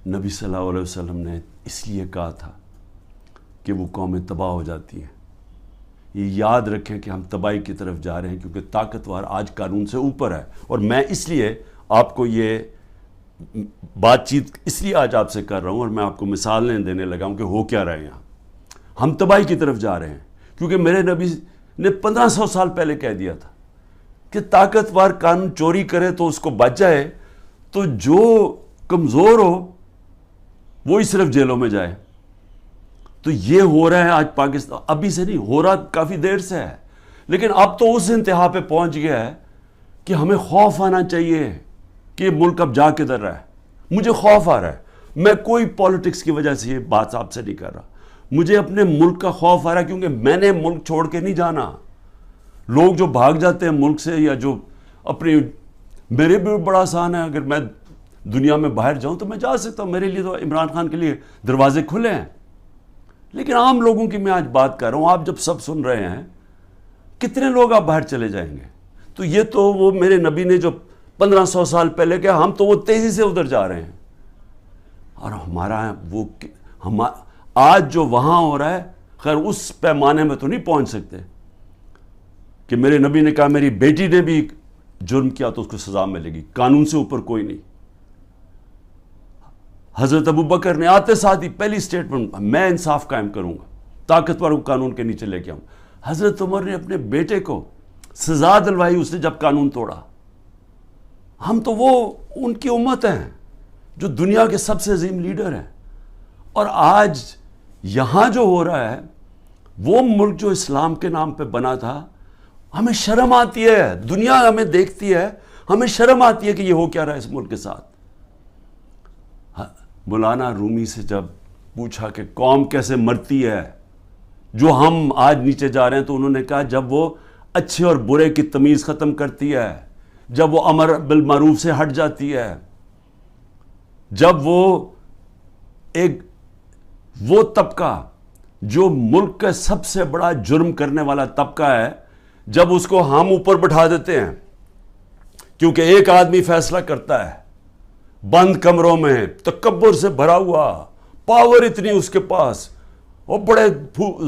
نبی صلی اللہ علیہ وسلم نے اس لیے کہا تھا کہ وہ قومیں تباہ ہو جاتی ہیں. یہ یاد رکھیں کہ ہم تباہی کی طرف جا رہے ہیں کیونکہ طاقتور آج قانون سے اوپر ہے. اور میں اس لیے آپ کو یہ بات چیت اس لیے آج آپ سے کر رہا ہوں اور میں آپ کو مثالیں دینے لگا ہوں کہ ہو کیا رہے ہیں یہاں. ہم تباہی کی طرف جا رہے ہیں کیونکہ میرے نبی نے 1500 سال پہلے کہہ دیا تھا کہ طاقتور قانون چوری کرے تو اس کو بچ جائے, تو جو کمزور ہو وہی صرف جیلوں میں جائے. تو یہ ہو رہا ہے آج پاکستان, ابھی سے نہیں ہو رہا, کافی دیر سے ہے, لیکن اب تو اس انتہا پہ پہنچ گیا ہے کہ ہمیں خوف آنا چاہیے کہ یہ ملک اب جا کدھر رہا ہے. مجھے خوف آ رہا ہے. میں کوئی پالیٹکس کی وجہ سے یہ بات آپ سے نہیں کر رہا, مجھے اپنے ملک کا خوف آ رہا ہے کیونکہ میں نے ملک چھوڑ کے نہیں جانا. لوگ جو بھاگ جاتے ہیں ملک سے یا جو اپنی, میرے بھی بڑا آسان ہے, اگر میں دنیا میں باہر جاؤں تو میں جا سکتا ہوں, میرے لیے تو عمران خان کے لیے دروازے کھلے ہیں. لیکن عام لوگوں کی میں آج بات کر رہا ہوں, آپ جب سب سن رہے ہیں کتنے لوگ آپ باہر چلے جائیں گے. تو یہ تو وہ میرے نبی نے جو 1500 سال پہلے کہا, ہم تو وہ تیزی سے ادھر جا رہے ہیں. اور ہمارا وہ آج جو وہاں ہو رہا ہے, خیر اس پیمانے میں تو نہیں پہنچ سکتے کہ میرے نبی نے کہا میری بیٹی نے بھی جرم کیا تو اس کو سزا ملے گی, قانون سے اوپر کوئی نہیں. حضرت ابوبکر نے آتے ساتھ ہی پہلی سٹیٹمنٹ, میں انصاف قائم کروں گا, طاقتور کو قانون کے نیچے لے کے آؤں. حضرت عمر نے اپنے بیٹے کو سزا دلوائی اس نے جب قانون توڑا. ہم تو وہ ان کی امت ہیں جو دنیا کے سب سے عظیم لیڈر ہیں. اور آج یہاں جو ہو رہا ہے, وہ ملک جو اسلام کے نام پہ بنا تھا, ہمیں شرم آتی ہے, دنیا ہمیں دیکھتی ہے, ہمیں شرم آتی ہے کہ یہ ہو کیا رہا ہے اس ملک کے ساتھ. مولانا رومی سے جب پوچھا کہ قوم کیسے مرتی ہے جو ہم آج نیچے جا رہے ہیں, تو انہوں نے کہا جب وہ اچھے اور برے کی تمیز ختم کرتی ہے, جب وہ امر بالمعروف سے ہٹ جاتی ہے, جب وہ طبقہ جو ملک کا سب سے بڑا جرم کرنے والا طبقہ ہے, جب اس کو ہم اوپر بٹھا دیتے ہیں کیونکہ ایک آدمی فیصلہ کرتا ہے بند کمروں میں, تکبر سے بھرا ہوا, پاور اتنی اس کے پاس, وہ بڑے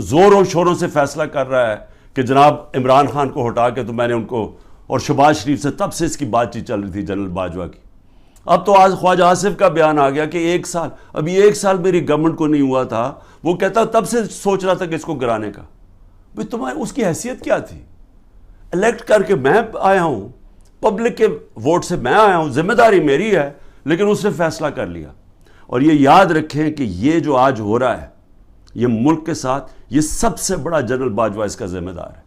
زور و شوروں سے فیصلہ کر رہا ہے کہ جناب عمران خان کو ہٹا کے تو میں نے ان کو, اور شہباز شریف سے تب سے اس کی بات چیت چل رہی تھی جنرل باجوہ کی. اب تو آج خواجہ آصف کا بیان آ گیا کہ ابھی ایک سال میری گورنمنٹ کو نہیں ہوا تھا, وہ کہتا تب سے سوچ رہا تھا کہ اس کو گرانے کا. بھئی تمہاری اس کی حیثیت کیا تھی؟ الیکٹ کر کے میں آیا ہوں, پبلک کے ووٹ سے میں آیا ہوں, ذمہ داری میری ہے, لیکن اس نے فیصلہ کر لیا. اور یہ یاد رکھیں کہ یہ جو آج ہو رہا ہے یہ ملک کے ساتھ, یہ سب سے بڑا جنرل باجوہ اس کا ذمہ دار ہے.